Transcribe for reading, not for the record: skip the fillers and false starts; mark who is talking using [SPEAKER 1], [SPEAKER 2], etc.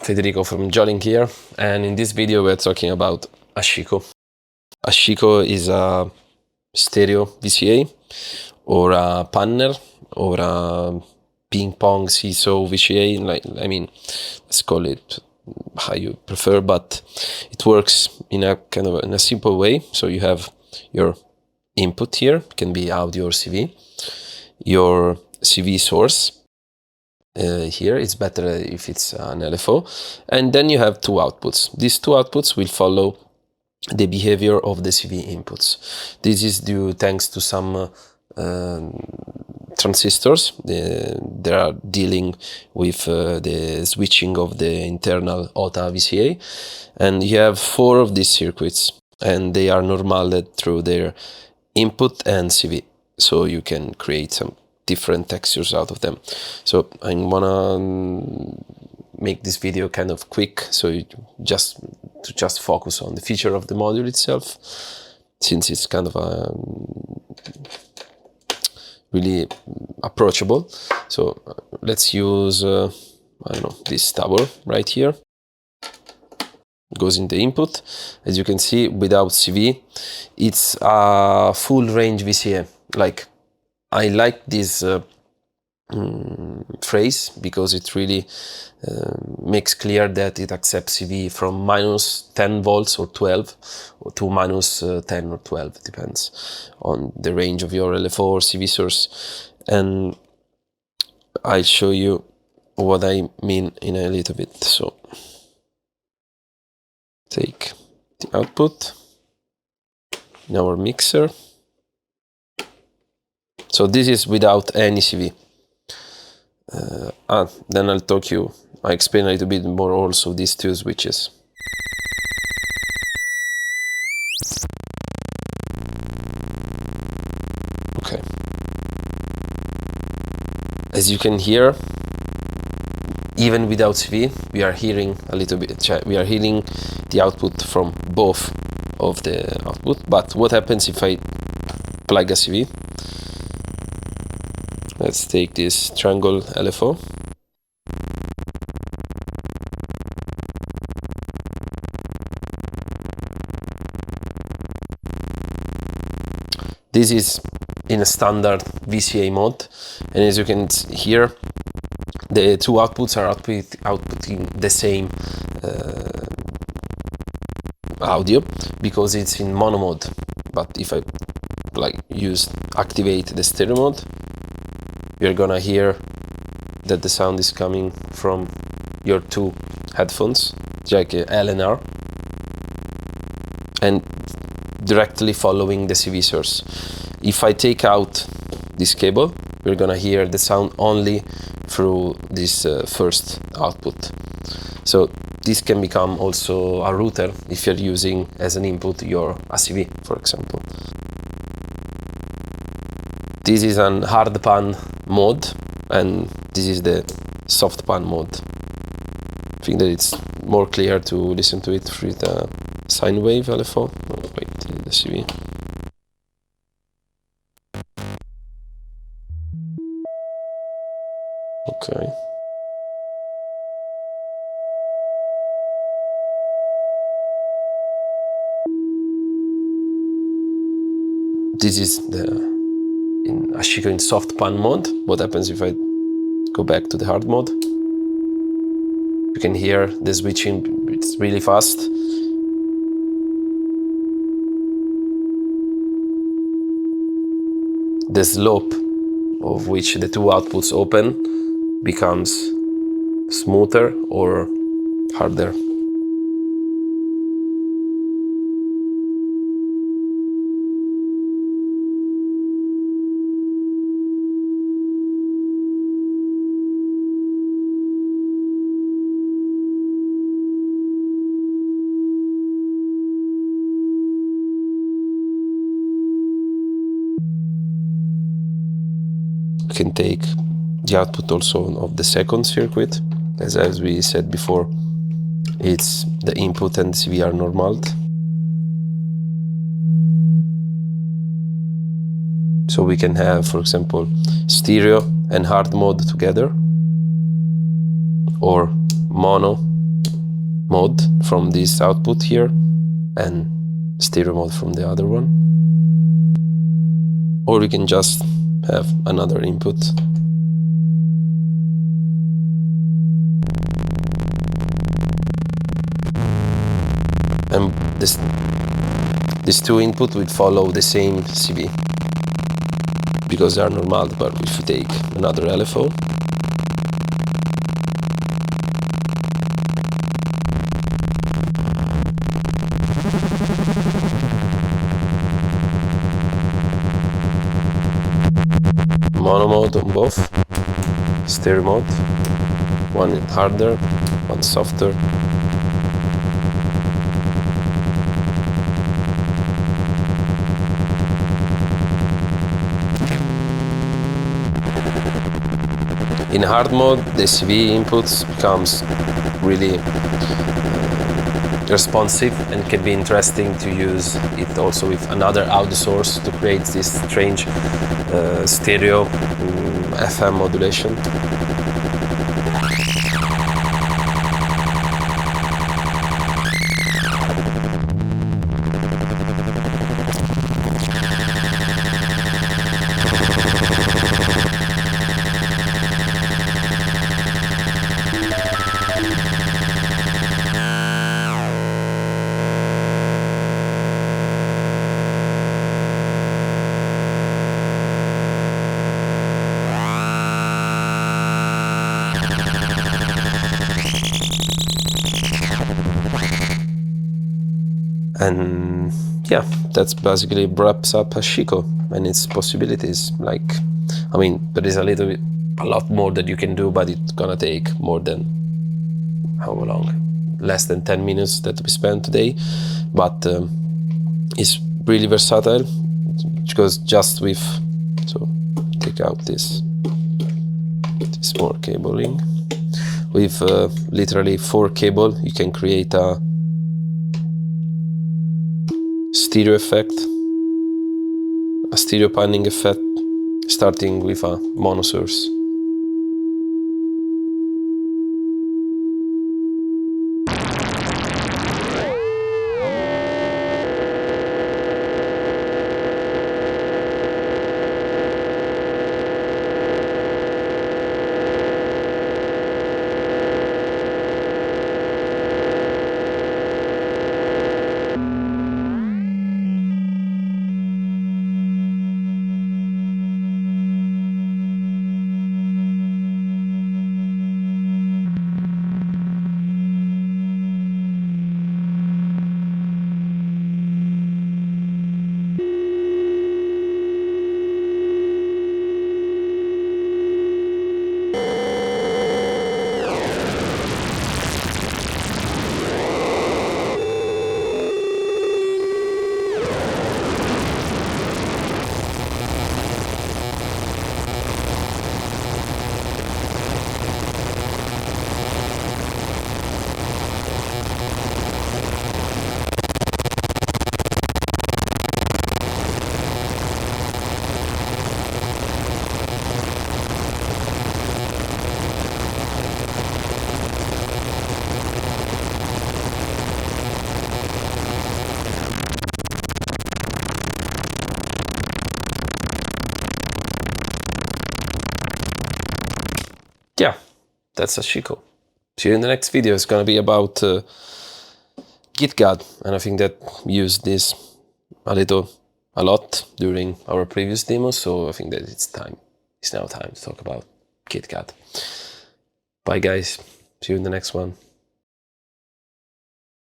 [SPEAKER 1] Federico from Jolin here, and in this video we're talking about ASHIKO. ASHIKO is a stereo VCA or a PANNER or a ping-pong seesaw VCA, let's call it how you prefer, but it works in a in a simple way. So you have your input here, it can be audio or CV, your CV source. Here it's better if it's an LFO, and then you have two outputs. These two outputs will follow the behavior of the CV inputs. This is due thanks to some transistors. They are dealing with the switching of the internal OTA VCA, and you have 4 of these circuits, and they are normaled through their input and CV, so you can create some different textures out of them. So I wanna make this video kind of quick, so you just focus on the feature of the module itself, since it's kind of really approachable. So let's use I don't know, this tower right here. Goes in the input. As you can see, without CV, it's a full range VCA. I like this phrase because it really makes clear that it accepts CV from minus 10 volts or 12 or to minus 10 or 12, depends on the range of your LFO or CV source. And I'll show you what I mean in a little bit. So take the output in our mixer. So this is without any CV. Then I explain a little bit more also these two switches. Okay. As you can hear, even without CV, we are hearing a little bit. We are hearing the output from both of the output. But what happens if I plug a CV? Let's take this triangle LFO. This is in a standard VCA mode, and as you can hear, the two outputs are outputting the same audio because it's in mono mode. But if I activate the stereo mode, you're gonna hear that the sound is coming from your two headphones, like L and R, and directly following the CV source. If I take out this cable, we're gonna hear the sound only through this first output. So this can become also a router if you're using as an input your ACV, for example. This is an hard pan mode, and this is the soft pan mode. I think that it's more clear to listen to it through the sine wave LFO. Oh, wait, the CV. Okay. This is in ASHIKO in soft pan mode. What happens if I go back to the hard mode? You can hear the switching, it's really fast. The slope of which the two outputs open becomes smoother or harder. Can take the output also of the second circuit. As we said before, it's the input and CV are normaled. So we can have, for example, stereo and hard mode together, or mono mode from this output here and stereo mode from the other one. Or we can just have another input. And these two inputs will follow the same CV because they are normal, but if you take another LFO, mono mode on both, stereo mode, one harder, one softer. In hard mode, the CV inputs becomes really responsive and can be interesting to use it also with another audio source to create this strange stereo FM modulation. And yeah, that's basically wraps up ASHIKO and its possibilities. Like, I mean, there is a lot more that you can do, but it's gonna take more than, how long? Less than 10 minutes that we spent today. But it's really versatile because just with, so take out this more cabling. With literally 4 cables, you can create a stereo effect, a stereo panning effect, starting with a mono source. Yeah, that's ASHIKO. See you in the next video. It's gonna be about GitGad, and I think that we used this a lot during our previous demo, so I think that it's now time to talk about GitGad. Bye guys, see you in the next one.